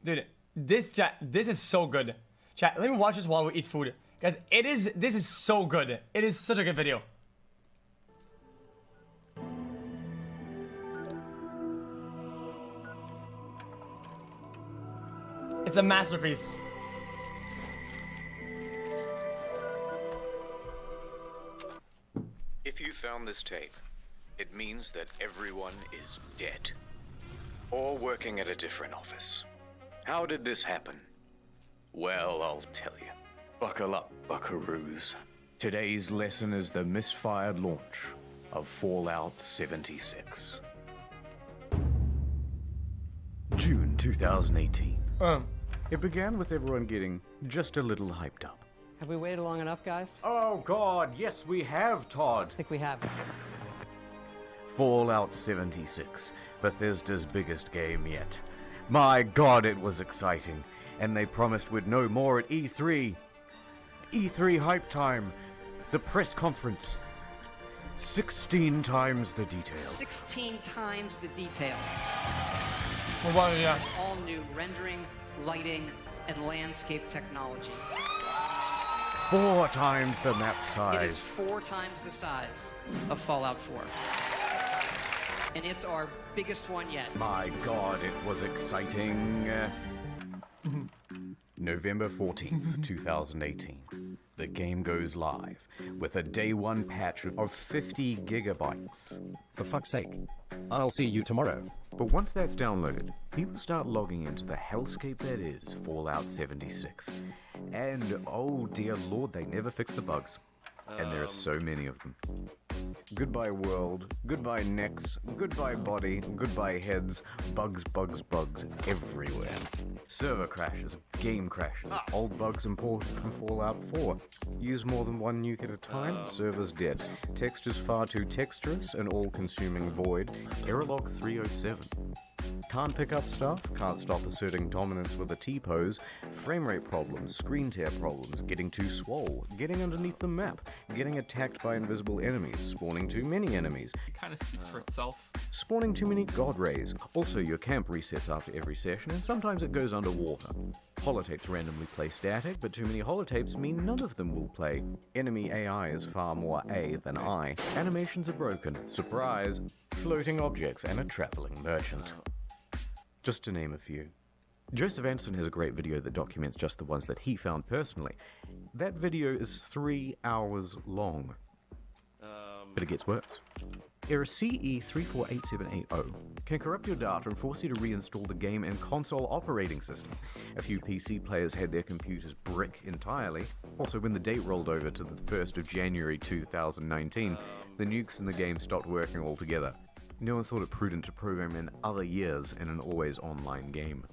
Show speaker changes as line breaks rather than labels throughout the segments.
Dude, this is so good. Chat, let me watch this while we eat food. Guys, this is so good. It is such a good video. It's a masterpiece.
If you found this tape, it means that everyone is dead. Or working at a different office. How did this happen? Well, I'll tell you. Buckle up, buckaroos. Today's lesson is the misfired launch of Fallout 76. June 2018. It began with everyone getting just a little hyped up.
Have we waited long enough, guys?
Oh God, yes we have, Todd.
I think we have.
Fallout 76, Bethesda's biggest game yet. My God, it was exciting, and they promised we'd know more at E3. E3 hype time, the press conference. 16 times the detail.
16 times the detail.
Well, yeah.
All new rendering, lighting, and landscape technology.
4 times the map size.
It is 4 times the size of Fallout 4. And it's our biggest one yet.
My God, it was exciting. November 14th, 2018. The game goes live with a day one patch of 50 gigabytes.
For fuck's sake. I'll see you tomorrow.
But once that's downloaded, people start logging into the hellscape that is Fallout 76. And oh dear lord, they never fix the bugs. And there are so many of them. Goodbye world, goodbye necks, goodbye body, goodbye heads, bugs, bugs, bugs everywhere. Server crashes, game crashes, old bugs imported from Fallout 4. Use more than one nuke at a time, server's dead. Textures far too texturous, an all-consuming void. Error log 307. Can't pick up stuff, can't stop asserting dominance with a T-pose, framerate problems, screen tear problems, getting too swole, getting underneath the map, getting attacked by invisible enemies, spawning too many enemies.
It kind of speaks for itself.
Spawning too many god rays. Also, your camp resets after every session, and sometimes it goes underwater. Holotapes randomly play static, but too many holotapes mean none of them will play. Enemy AI is far more A than I. Animations are broken. Surprise! Floating objects and a traveling merchant. Just to name a few. Joseph Anderson has a great video that documents just the ones that he found personally. That video is 3 hours long. But it gets worse. Error CE348780 can corrupt your data and force you to reinstall the game and console operating system. A few PC players had their computers brick entirely. Also, when the date rolled over to the 1st of January 2019, the nukes in the game stopped working altogether. No one thought it prudent to program in other years in an always online game.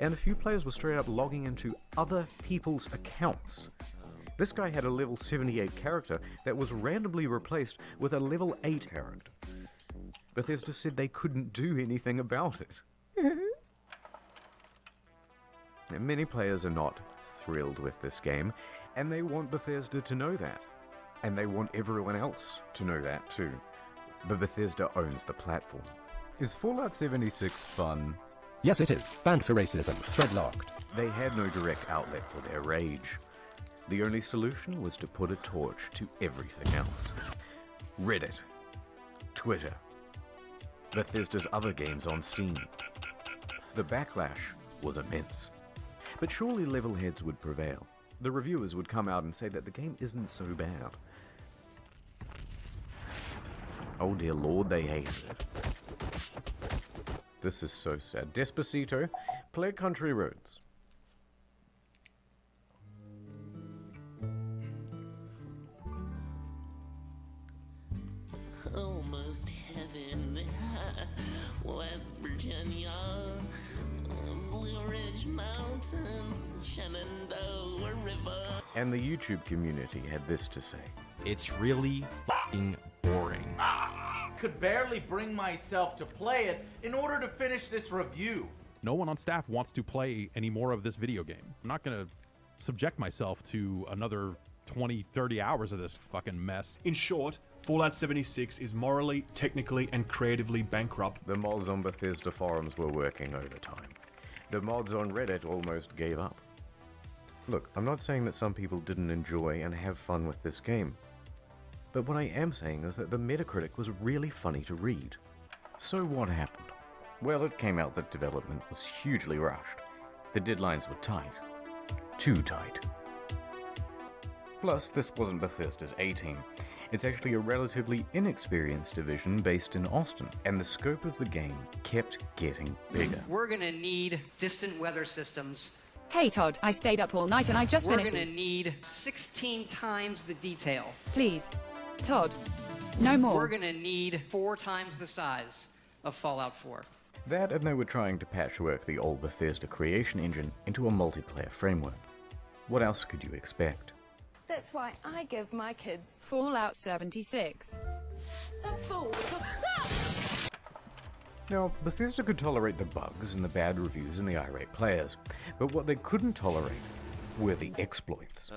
And a few players were straight up logging into other people's accounts. This guy had a level 78 character that was randomly replaced with a level 8 character. Bethesda said they couldn't do anything about it. And many players are not thrilled with this game, and they want Bethesda to know that. And they want everyone else to know that too. But Bethesda owns the platform. Is Fallout 76 fun?
Yes, it is. Banned for racism. Thread locked.
They had no direct outlet for their rage. The only solution was to put a torch to everything else. Reddit, Twitter, Bethesda's other games on Steam. The backlash was immense. But surely level heads would prevail. The reviewers would come out and say that the game isn't so bad. Oh dear lord, they hated it. This is so sad. Despacito, play Country Roads.
Almost heaven, West Virginia, Blue Ridge Mountains, Shenandoah River.
And the YouTube community had this to say.
It's really f***ing boring.
Could barely bring myself to play it in order to finish this review.
No one on staff wants to play any more of this video game. I'm not going to subject myself to another 20, 30 hours of this fucking mess.
In short, Fallout 76 is morally, technically, and creatively bankrupt.
The mods on Bethesda forums were working overtime. The mods on Reddit almost gave up. Look, I'm not saying that some people didn't enjoy and have fun with this game, but what I am saying is that the Metacritic was really funny to read. So what happened? Well, it came out that development was hugely rushed. The deadlines were tight. Too tight. Plus, this wasn't Bethesda's A-team. It's actually a relatively inexperienced division based in Austin, and the scope of the game kept getting bigger.
We're gonna need distant weather systems.
Hey Todd, I stayed up all night and I just
We're
finished.
gonna need 16 times the detail.
Please. Todd, no more.
We're gonna need 4 times the size of Fallout 4.
That, and they were trying to patchwork the old Bethesda creation engine into a multiplayer framework. What else could you expect?
That's why I give my kids
Fallout 76.
a fool.
Now, Bethesda could tolerate the bugs and the bad reviews and the irate players, but what they couldn't tolerate were the exploits.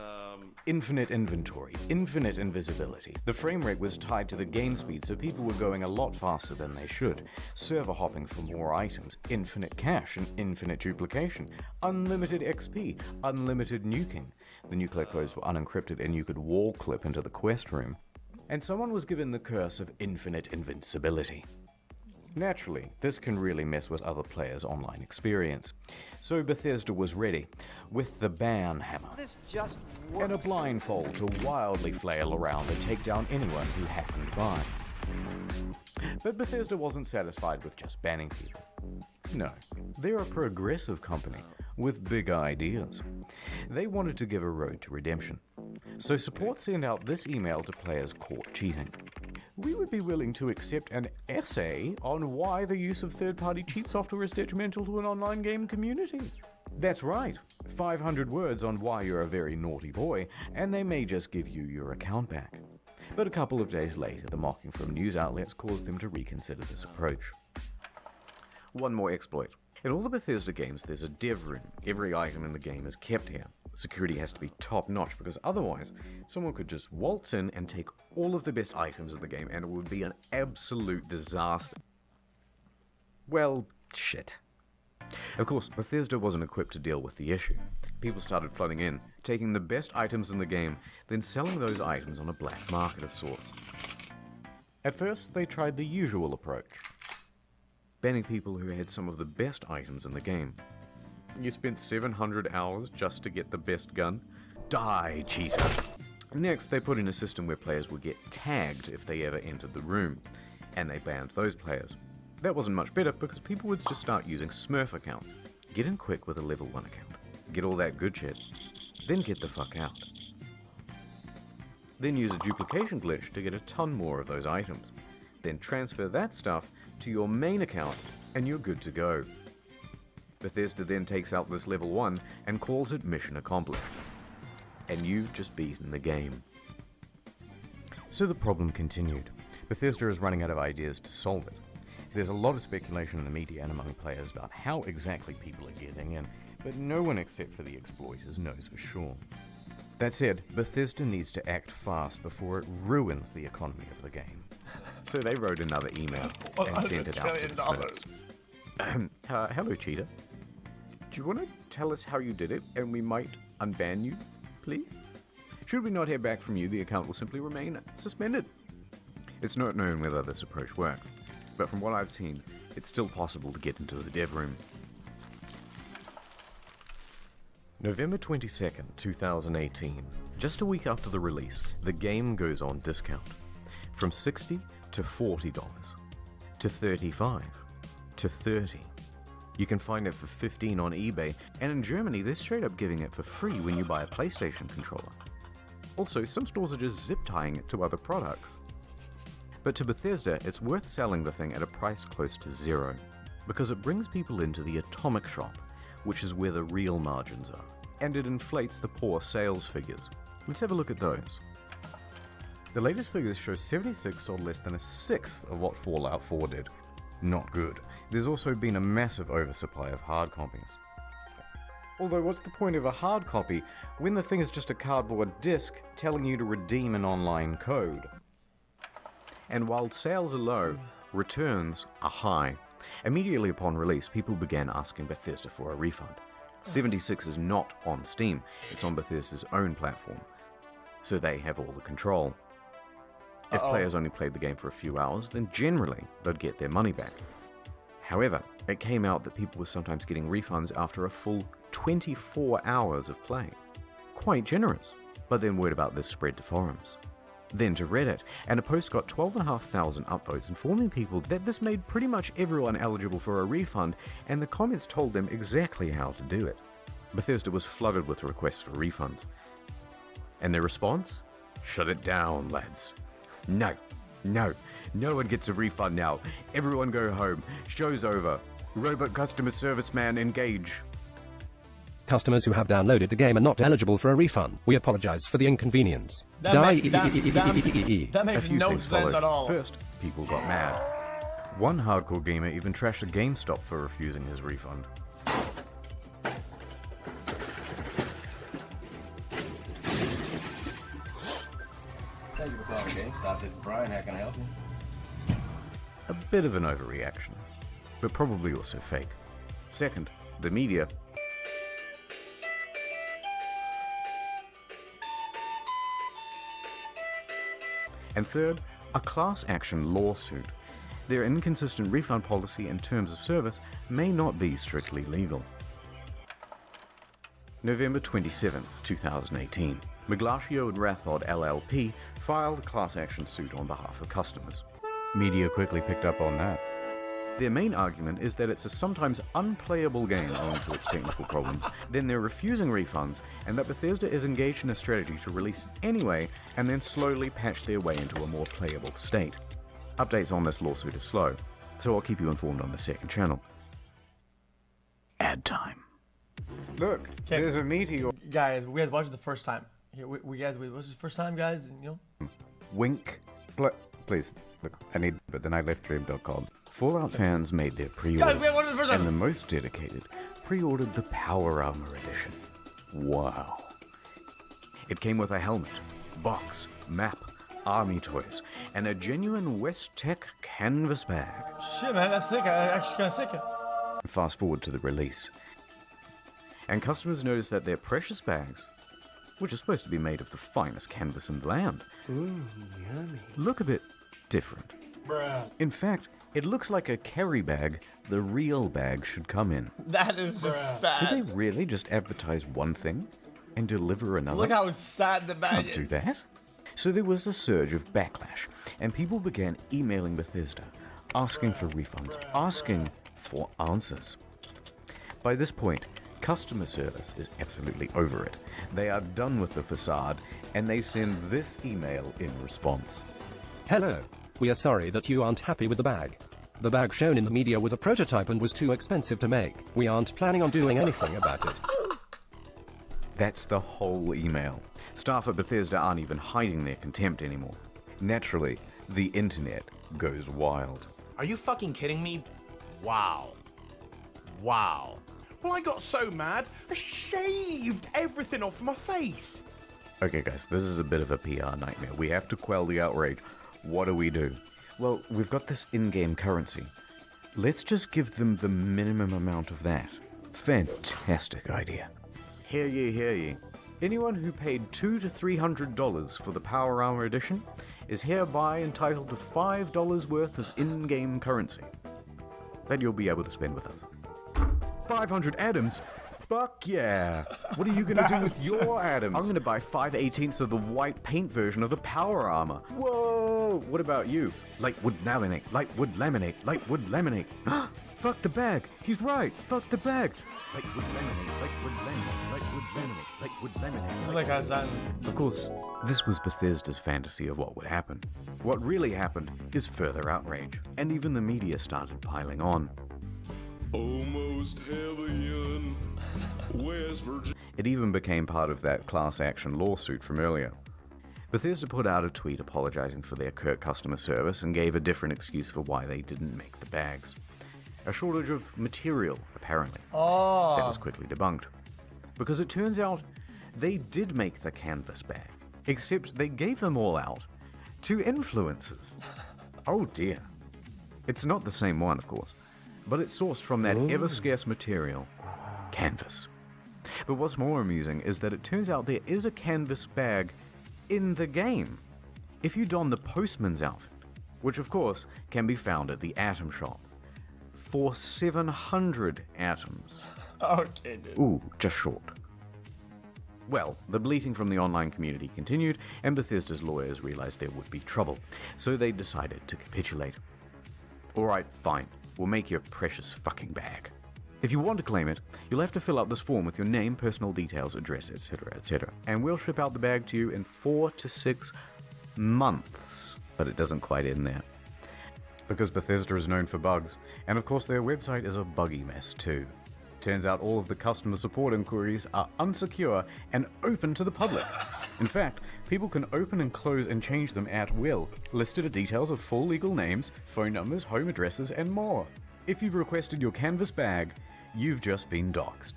Infinite inventory, infinite invisibility. The frame rate was tied to the game speed, so people were going a lot faster than they should. Server hopping for more items, infinite cache and infinite duplication, unlimited XP, unlimited nuking. The nuclear codes were unencrypted and you could wall clip into the quest room. And someone was given the curse of infinite invincibility. Naturally, this can really mess with other players' online experience. So Bethesda was ready, with the ban hammer
This just works.
and a blindfold to wildly flail around and take down anyone who happened by. But Bethesda wasn't satisfied with just banning people. No, they're a progressive company with big ideas. They wanted to give a road to redemption. So support sent out this email to players caught cheating. We would be willing to accept an essay on why the use of third-party cheat software is detrimental to an online game community. That's right, 500 words on why you're a very naughty boy, and they may just give you your account back. But a couple of days later, the mocking from news outlets caused them to reconsider this approach. One more exploit. In all the Bethesda games, there's a dev room. Every item in the game is kept here. Security has to be top-notch because otherwise, someone could just waltz in and take all of the best items in the game and it would be an absolute disaster. Well, shit. Of course, Bethesda wasn't equipped to deal with the issue. People started flooding in, taking the best items in the game, then selling those items on a black market of sorts. At first, they tried the usual approach, banning people who had some of the best items in the game. You spent 700 hours just to get the best gun? Die, cheater! Next, they put in a system where players would get tagged if they ever entered the room, and they banned those players. That wasn't much better because people would just start using Smurf accounts. Get in quick with a level 1 account, get all that good shit, then get the fuck out. Then use a duplication glitch to get a ton more of those items. Then transfer that stuff to your main account, and you're good to go. Bethesda then takes out this level 1 and calls it mission accomplished. And you've just beaten the game. So the problem continued. Bethesda is running out of ideas to solve it. There's a lot of speculation in the media and among players about how exactly people are getting in, but no one except for the exploiters knows for sure. That said, Bethesda needs to act fast before it ruins the economy of the game. So they wrote another email and sent it out to the Smurfs. Hello, cheater. Do you want to tell us how you did it, and we might unban you, please? Should we not hear back from you, the account will simply remain suspended. It's not known whether this approach worked, but from what I've seen, it's still possible to get into the dev room. November 22nd, 2018. Just a week after the release, the game goes on discount. From $60 to $40, to $35, to $30. You can find it for $15 on eBay, and in Germany they're straight up giving it for free when you buy a PlayStation controller. Also, some stores are just zip tying it to other products. But to Bethesda, it's worth selling the thing at a price close to zero, because it brings people into the atomic shop, which is where the real margins are, and it inflates the poor sales figures. Let's have a look at those. The latest figures show 76 sold less than a sixth of what Fallout 4 did. Not good. There's also been a massive oversupply of hard copies. Although what's the point of a hard copy when the thing is just a cardboard disc telling you to redeem an online code? And while sales are low, returns are high. Immediately upon release, people began asking Bethesda for a refund. 76 is not on Steam, it's on Bethesda's own platform, so they have all the control. If players only played the game for a few hours, then generally they'd get their money back. However, it came out that people were sometimes getting refunds after a full 24 hours of play. Quite generous. But then word about this spread to forums. Then to Reddit, and a post got 12,500 upvotes informing people that this made pretty much everyone eligible for a refund, and the comments told them exactly how to do it. Bethesda was flooded with requests for refunds. And their response? Shut it down, lads. No one gets a refund now. Everyone go home. Show's over. Robot customer service man engage.
Customers who have downloaded the game are not eligible for a refund. We apologize for the inconvenience.
That makes no sense at all.
First, people got mad. One hardcore gamer even trashed a GameStop for refusing his refund.
Thank you for calling GameStop. This is Brian. How can I help you?
A bit of an overreaction, but probably also fake. Second, the media. And third, a class action lawsuit. Their inconsistent refund policy and terms of service may not be strictly legal. November 27th, 2018. Miglatio and Rathod LLP filed a class action suit on behalf of customers. Media quickly picked up on that. Their main argument is that it's a sometimes unplayable game owing to its technical problems, then they're refusing refunds, and that Bethesda is engaged in a strategy to release it anyway and then slowly patch their way into a more playable state. Updates on this lawsuit are slow, so I'll keep you informed on the second channel. Ad time. Look, there's a meteor.
Guys, we had watched it the first time. Here, we watched it the first time, guys, you know?
Wink. Please, look, but then I left dream.com. Fallout fans made their pre-orders, and the most dedicated pre-ordered the Power Armor Edition. Wow. It came with a helmet, box, map, army toys, and a genuine West Tech canvas bag.
Shit, man, that's sick. I actually kind of sick it.
Fast forward to the release. And customers noticed that their precious bags, which are supposed to be made of the finest canvas in the land, look a bit different.
Bruh.
In fact, it looks like a carry bag the real bag should come in.
That is just sad.
Did they really just advertise one thing and deliver another?
Look how sad the bag is.
Can't do that. So there was a surge of backlash, and people began emailing Bethesda, asking for refunds, asking for answers. By this point, customer service is absolutely over it. They are done with the facade, and they send this email in response.
Hello. We are sorry that you aren't happy with the bag. The bag shown in the media was a prototype and was too expensive to make. We aren't planning on doing anything about it.
That's the whole email. Staff at Bethesda aren't even hiding their contempt anymore. Naturally, the internet goes wild.
Are you fucking kidding me? Wow. Wow.
Well, I got so mad, I shaved everything off my face.
Okay guys, this is a bit of a PR nightmare. We have to quell the outrage. What do we do? Well, we've got this in-game currency. Let's just give them the minimum amount of that. Fantastic idea. Hear ye, hear ye. Anyone who paid $200 to $300 for the Power Armor Edition is hereby entitled to $5 worth of in-game currency that you'll be able to spend with us. 500 atoms? Fuck yeah! What are you gonna do with your atoms? I'm gonna buy 5/18 of the white paint version of the Power Armor. Whoa! What about you? Lightwood laminate, lightwood laminate, lightwood laminate. Fuck the bag! He's right! Fuck the bag! Lightwood laminate, lightwood laminate, lightwood laminate, lightwood laminate.
Like I said.
Of course, this was Bethesda's fantasy of what would happen. What really happened is further outrage, and even the media started piling on.
Almost heaven, West Virginia.
It even became part of that class action lawsuit from earlier. Bethesda put out a tweet apologizing for their curt customer service and gave a different excuse for why they didn't make the bags. A shortage of material, apparently.
Oh.
That was quickly debunked. Because it turns out they did make the canvas bag, except they gave them all out to influencers. Oh dear. It's not the same one, of course. but it's sourced from that ever-scarce material, canvas. But what's more amusing is that it turns out there is a canvas bag in the game. If you don the postman's outfit, which of course can be found at the Atom Shop, for 700 atoms.
Okay, dude.
Ooh, just short. Well, the bleating from the online community continued, and Bethesda's lawyers realized there would be trouble, so they decided to capitulate. Alright, fine, we'll make you a precious fucking bag. If you want to claim it, you'll have to fill out this form with your name, personal details, address, etc., etc., and we'll ship out the bag to you in 4 to 6 months. But it doesn't quite end there. Because Bethesda is known for bugs, and of course their website is a buggy mess too. Turns out all of the customer support inquiries are unsecure and open to the public. In fact, people can open and close and change them at will. Listed are details of full legal names, phone numbers, home addresses, and more. If you've requested your canvas bag, you've just been doxxed.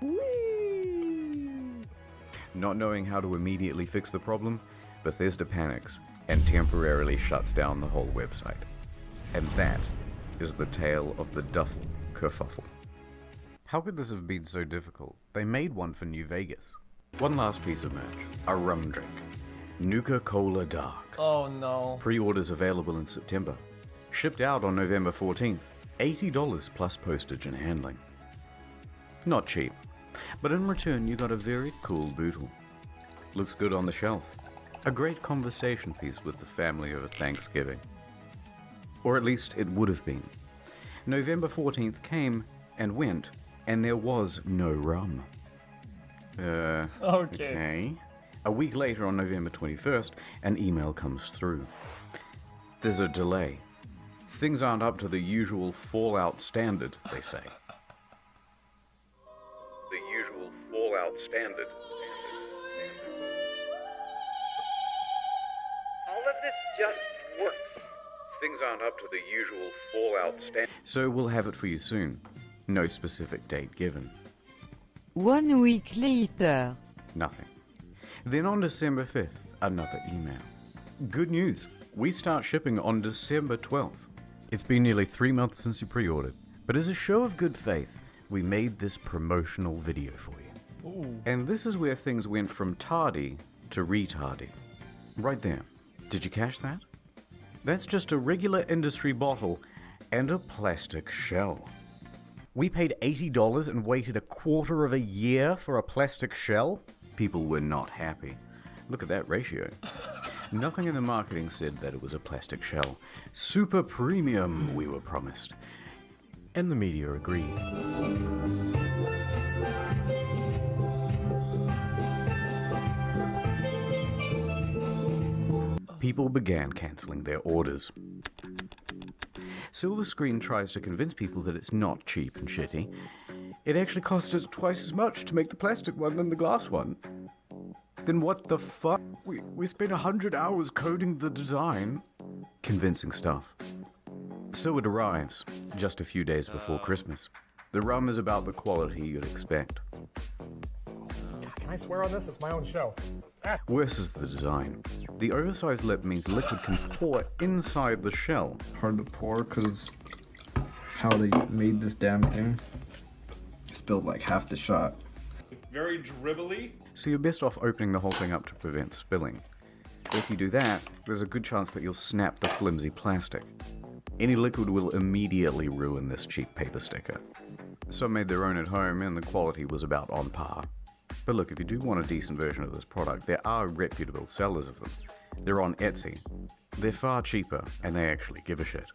Whee! Not knowing how to immediately fix the problem, Bethesda panics and temporarily shuts down the whole website. And that is the tale of the duffel kerfuffle. How could this have been so difficult? They made one for New Vegas. One last piece of merch, a rum drink. Nuka-Cola Dark.
Oh no.
Pre-orders available in September. Shipped out on November 14th. $80 plus postage and handling. Not cheap, but in return you got a very cool bootle. Looks good on the shelf. A great conversation piece with the family over Thanksgiving. Or at least it would have been. November 14th came and went, and there was no rum. Okay. A week later, on November 21st, an email comes through. There's a delay. Things aren't up to the usual Fallout standard, they say. The usual Fallout standard. All of this just works. Things aren't up to the usual Fallout standard. So we'll have it for you soon. No specific date given.
1 week later.
Nothing. Then on December 5th, another email. Good news. We start shipping on December 12th. It's been nearly 3 months since you pre-ordered, but as a show of good faith, we made this promotional video for you.
Ooh.
And this is where things went from tardy to retardy. Right there. Did you catch that? That's just a regular industry bottle and a plastic shell. We paid $80 and waited a quarter of a year for a plastic shell? People were not happy. Look at that ratio. Nothing in the marketing said that it was a plastic shell. Super premium, we were promised. And the media agreed. People began cancelling their orders. Silver Screen tries to convince people that it's not cheap and shitty. It actually costs us twice as much to make the plastic one than the glass one. Then what the fuck? We spent 100 hours coding the design. Convincing stuff. So it arrives, just a few days before Christmas. The rum is about the quality you'd expect.
Can I swear on this? It's my own show.
Worse is the design. The oversized lip means liquid can pour inside the shell.
Hard to pour because how they made this damn thing. Spilled like half the shot.
Very dribbly.
So you're best off opening the whole thing up to prevent spilling. If you do that, there's a good chance that you'll snap the flimsy plastic. Any liquid will immediately ruin this cheap paper sticker. Some made their own at home and the quality was about on par. But look, if you do want a decent version of this product, there are reputable sellers of them. They're on Etsy. They're far cheaper, and they actually give a shit.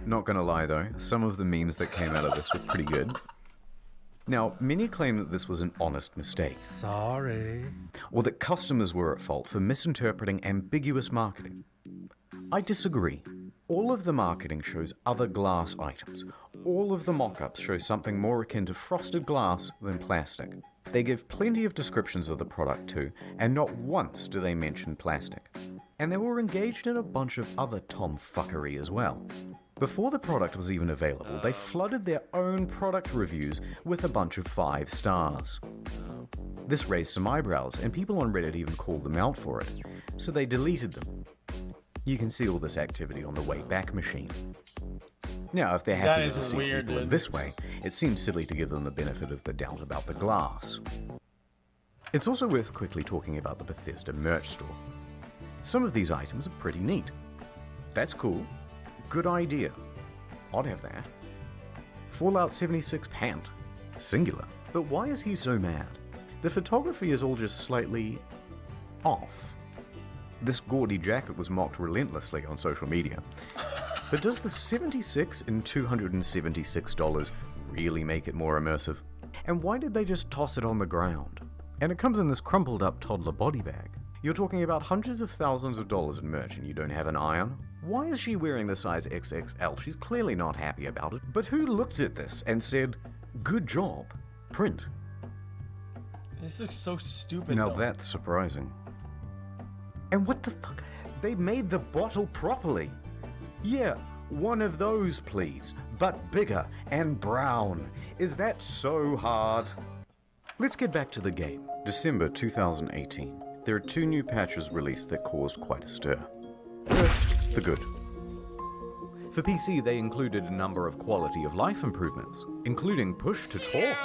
Not gonna lie though, some of the memes that came out of this were pretty good. Now, many claim that this was an honest mistake.
Sorry.
Or that customers were at fault for misinterpreting ambiguous marketing. I disagree. All of the marketing shows other glass items. All of the mock-ups show something more akin to frosted glass than plastic. They give plenty of descriptions of the product too, and not once do they mention plastic. And they were engaged in a bunch of other tomfuckery as well. Before the product was even available, they flooded their own product reviews with a bunch of 5 stars. This raised some eyebrows, and people on Reddit even called them out for it, so they deleted them. You can see all this activity on the Wayback Machine. Now, if they're
That
happy to
is
see
weird,
people in
dude.
this way, it seems silly to give them the benefit of the doubt about the glass. It's also worth quickly talking about the Bethesda merch store. Some of these items are pretty neat. That's cool. Good idea. I'd have that. Fallout 76 pant. Singular. But why is he so mad? The photography is all just slightly off. This gaudy jacket was mocked relentlessly on social media. But does the $76 and $276 really make it more immersive? And why did they just toss it on the ground? And it comes in this crumpled up toddler body bag. You're talking about hundreds of thousands of dollars in merch and you don't have an eye on? Why is she wearing the size XXL? She's clearly not happy about it. But who looked at this and said, good job, print?
This looks so stupid.
Now
though.
that's surprising. And what the fuck? They made the bottle properly. Yeah, one of those please, but bigger and brown. Is that so hard? Let's get back to the game. December 2018. There are 2 new patches released that caused quite a stir. First, the good. For PC, they included a number of quality of life improvements, including push to talk.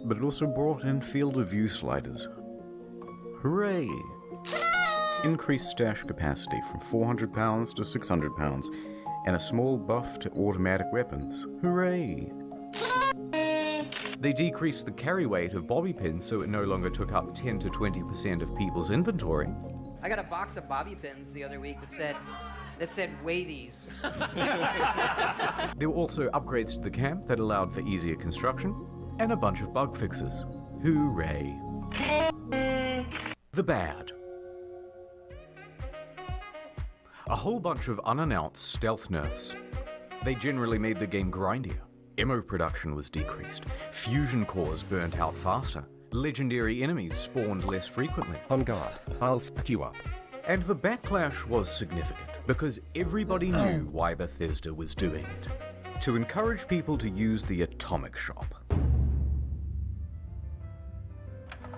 But it also brought in field of view sliders. Hooray! Increased stash capacity from 400 pounds to 600 pounds, and a small buff to automatic weapons. Hooray! They decreased the carry weight of bobby pins so it no longer took up 10 to 20% of people's inventory.
I got a box of bobby pins the other week that said weigh these.
There were also upgrades to the camp that allowed for easier construction, and a bunch of bug fixes. Hooray! The bad. A whole bunch of unannounced stealth nerfs. They generally made the game grindier. Ammo production was decreased. Fusion cores burnt out faster. Legendary enemies spawned less frequently.
On guard, I'll fuck you up.
And the backlash was significant, because everybody knew why Bethesda was doing it. To encourage people to use the Atomic Shop.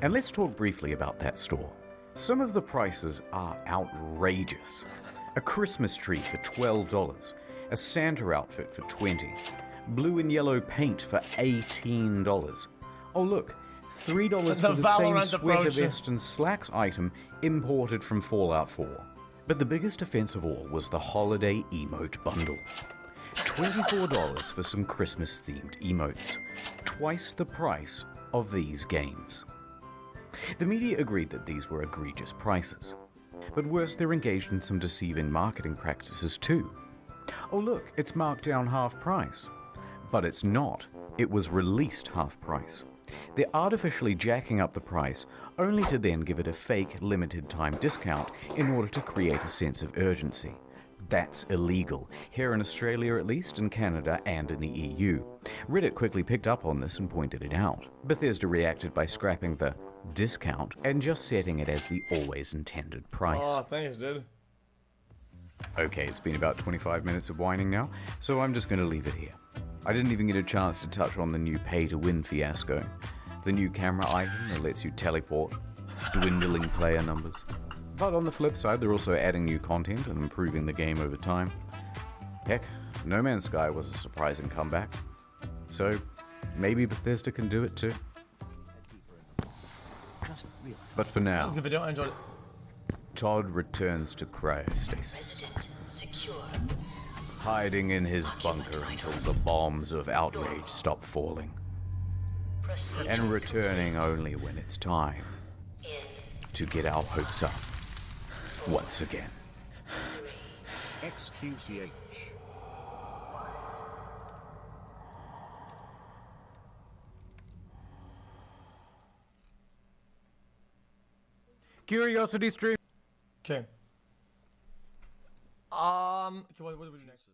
And let's talk briefly about that store. Some of the prices are outrageous. A Christmas tree for $12, a Santa outfit for $20, blue and yellow paint for $18. Oh look, $3 for the same
Valorant
sweater
approach.
vest and slacks item imported from Fallout 4. But the biggest offense of all was the holiday emote bundle. $24 for some Christmas-themed emotes. Twice the price of these games. The media agreed that these were egregious prices. But worse, they're engaged in some deceiving marketing practices too. Oh look, it's marked down half price. But it's not. It was released half price. They're artificially jacking up the price, only to then give it a fake limited time discount in order to create a sense of urgency. That's illegal, here in Australia at least, in Canada and in the EU. Reddit quickly picked up on this and pointed it out. Bethesda reacted by scrapping the discount and just setting it as the always intended price.
Oh, thanks, dude.
Okay, it's been about 25 minutes of whining now, so I'm just going to leave it here. I didn't even get a chance to touch on the new pay-to-win fiasco, the new camera item that lets you teleport, dwindling player numbers. But on the flip side, they're also adding new content and improving the game over time. Heck, No Man's Sky was a surprising comeback. So, maybe Bethesda can do it too. But for
That
now,
was a good video. I enjoyed it.
Todd returns to cryostasis, hiding in his bunker until the bombs of outrage stop falling, and returning only when it's time to get our hopes up once again.
xQcH.
Curiosity stream.
Okay. Okay, what do we do next?